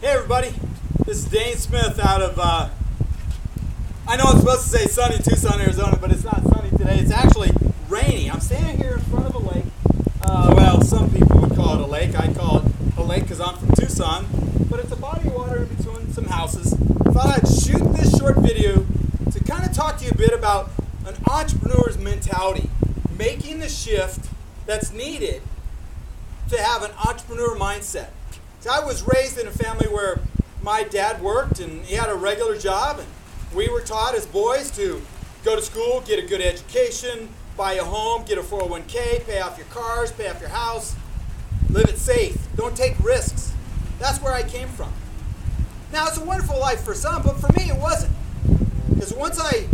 Hey everybody, this is Dane Smith out of, I know I'm supposed to say sunny Tucson, Arizona, but it's not sunny today. It's actually rainy. I'm standing here in front of a lake. Well, some people would call it a lake. I call it a lake because I'm from Tucson, but it's a body of water in between some houses. I thought I'd shoot this short video to kind of talk to you a bit about an entrepreneur's mentality, making the shift that's needed to have an entrepreneur mindset. See, I was raised in a family where my dad worked and he had a regular job, and we were taught as boys to go to school, get a good education, buy a home, get a 401k, pay off your cars, pay off your house, live it safe, don't take risks. That's where I came from. Now, it's a wonderful life for some, but for me it wasn't. Because once I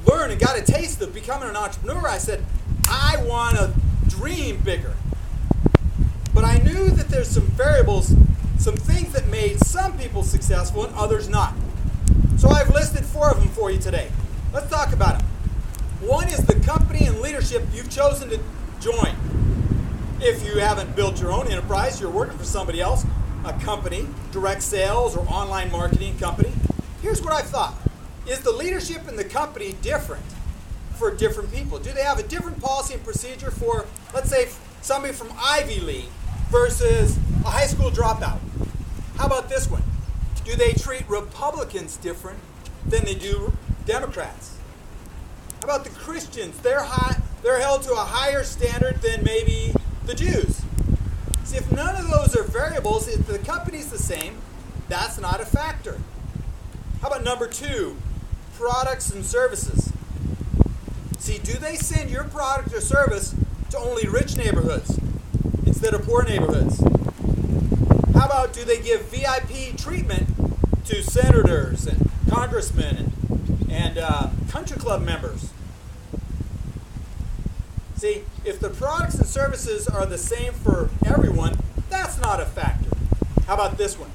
learned and got a taste of becoming an entrepreneur, I said, I want to dream bigger. But I knew that there's some variables, some things that made some people successful and others not. So I've listed 4 of them for you today. Let's talk about them. One is the company and leadership you've chosen to join. If you haven't built your own enterprise, you're working for somebody else, a company, direct sales, or online marketing company. Here's what I've thought. Is the leadership in the company different for different people? Do they have a different policy and procedure for, let's say, somebody from Ivy League versus a high school dropout? How about this one? Do they treat Republicans different than they do Democrats? How about the Christians? They're held to a higher standard than maybe the Jews. See, if none of those are variables, if the company's the same, that's not a factor. How about number 2? Products and services. See, do they send your product or service to only rich neighborhoods instead of poor neighborhoods? How about, do they give VIP treatment to senators and congressmen and country club members? See, if the products and services are the same for everyone, that's not a factor. How about this one?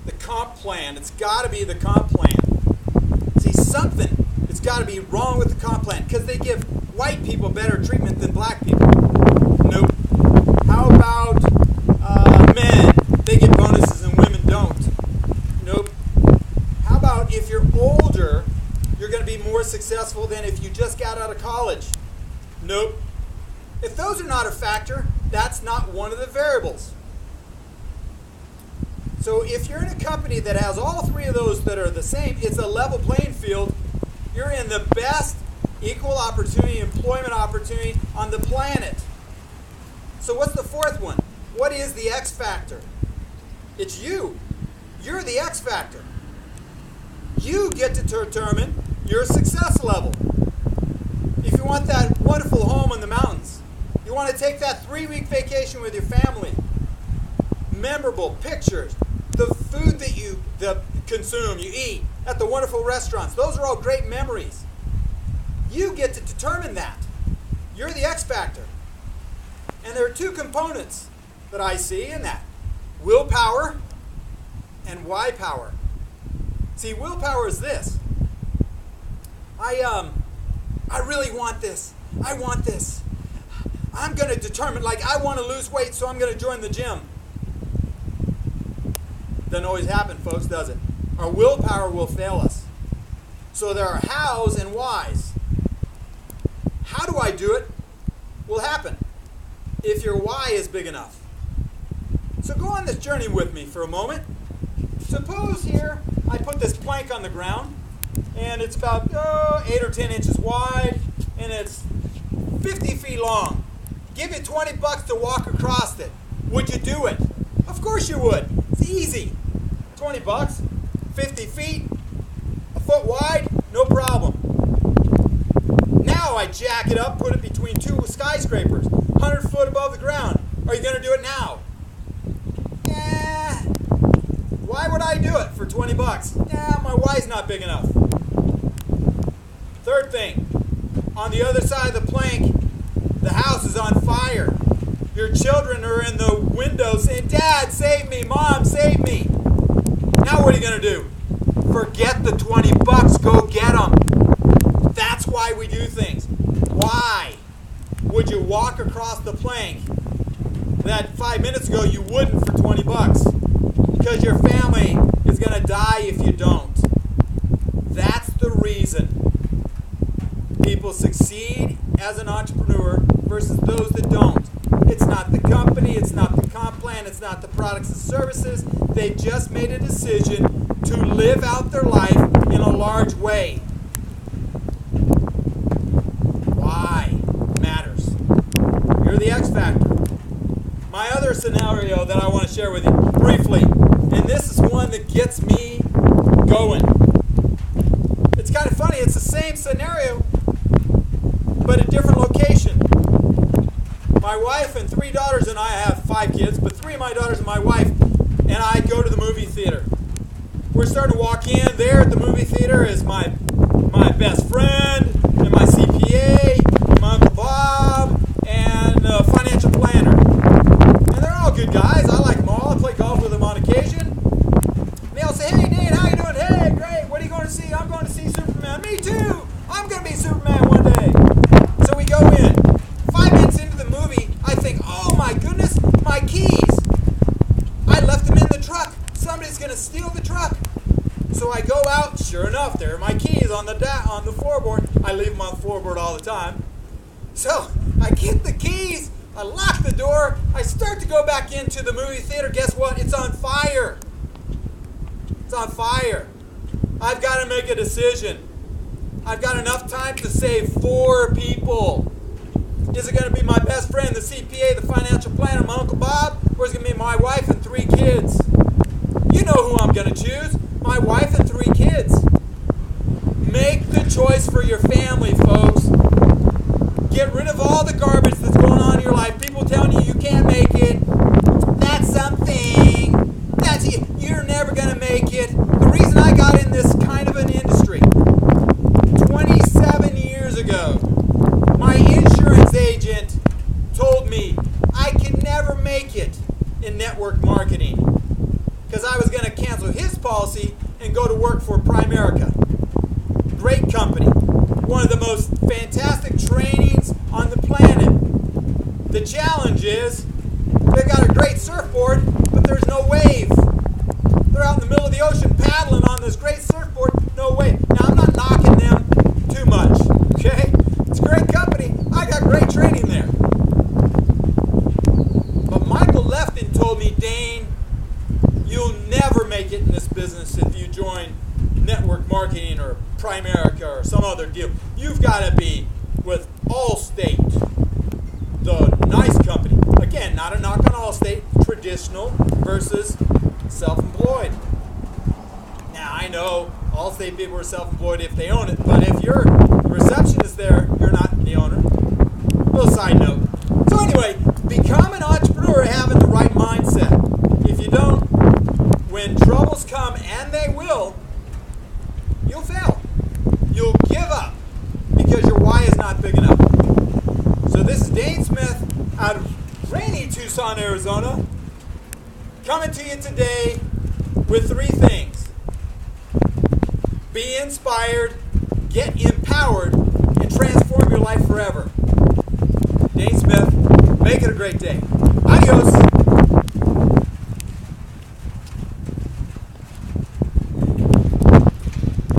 The comp plan. It's got to be the comp plan. See, something has got to be wrong with the comp plan because they give white people better treatment than black people. Nope. How about men? They get bonuses and women don't. Nope. How about if you're older, you're going to be more successful than if you just got out of college? Nope. If those are not a factor, that's not one of the variables. So if you're in a company that has all 3 of those that are the same, it's a level playing field. You're in the best equal opportunity, employment opportunity on the planet. So what's the 4th one? What is the X factor? It's you. You're the X factor. You get to determine your success level. If you want that wonderful home in the mountains, you want to take that 3-week vacation with your family, memorable pictures, the food that you consume, you eat at the wonderful restaurants, those are all great memories. You get to determine that. You're the X factor. And there are 2 components that I see in that. Willpower and Y power. See, willpower is this. I really want this. I want this. I'm going to determine, like, I want to lose weight, so I'm going to join the gym. Doesn't always happen, folks, does it? Our willpower will fail us. So there are hows and whys. How do I do it? Will happen if your why is big enough. So go on this journey with me for a moment. Suppose here I put this plank on the ground, and it's about 8 or 10 inches wide, and it's 50 feet long. Give you $20 to walk across it. Would you do it? Of course you would. It's easy. $20, 50 feet, a foot wide, no problem. Now I jack it up, put it between 2 skyscrapers, 100 foot above the ground. Are you going to do it now? Why would I do it for $20? My why's not big enough. 3rd thing, on the other side of the plank, the house is on fire. Your children are in the window saying, Dad, save me, Mom, save me. Now what are you going to do? Forget the $20, go get them. That's why we do things. Why would you walk across the plank that 5 minutes ago you wouldn't for $20? because your family is going to die if you don't. That's the reason people succeed as an entrepreneur versus those that don't. It's not the company, it's not the comp plan, it's not the products and services. They just made a decision to live out their life in a large way. Why matters. You're the X factor. My other scenario that I want to share with you briefly, and this is one that gets me going. It's kind of funny, it's the same scenario, but a different location. My wife and 3 daughters and I have 5 kids, but 3 of my daughters and my wife and I go to the movie theater. We're starting to walk in. There at the movie theater is my best friend and my CPA, my Uncle Bob, and a financial planner. And they're all good guys. I like them all. I play golf with them on occasion. And they all say, "Hey, Dane, how you doing?" "Hey, great. What are you going to see?" "I'm going to see Superman." "Me too. I'm going to be Superman one day." So we go in. 5 minutes into the movie, I think, "Oh my goodness, my keys. I left them in the truck. Somebody's going to steal the truck." So I go out. Sure enough, there are my keys on the floorboard. I leave them on the floorboard all the time. So I get the keys. I lock the door. I start to go back into the movie theater. Guess what? It's on fire. It's on fire. I've got to make a decision. I've got enough time to save 4 people. Is it going to be my best friend, the CPA, the financial planner, my Uncle Bob, or is it going to be my wife and 3 kids? You know who I'm going to choose. My wife and 3 kids. Make the choice for your family, folks. Get rid of all the garbage that's going on in your life. People telling you can't make it. That's something. You're never going to make it. The reason I got in this kind of an industry 27 years ago, my insurance agent told me I could never make it in network marketing because I was going to cancel his policy and go to work for Primerica. Great company. One of the most fantastic trainings on the planet. The challenge is they've got a great surfboard, but there's no wave. They're out in the middle of the ocean paddling on this great surfboard, no wave. Now, I'm not knocking them too much, okay? It's a great company. I got great training there. But Michael left and told me, "Dane, you'll never make it in this business if you join network marketing or Primerica or some other deal. You've got to be with Allstate, the nice company." Again, not a knock on Allstate, traditional versus self-employed. Now, I know Allstate people are self-employed if they own it, but if you're the receptionist there, you're not the owner. Little side note. So anyway, become an entrepreneur having the right mindset. If you don't, when troubles come, and they will, you'll fail. You'll give up because your why is not big enough. So this is Dane Smith out of rainy Tucson, Arizona, coming to you today with 3 things. Be inspired, get empowered, and transform your life forever. Dane Smith, make it a great day. Adios.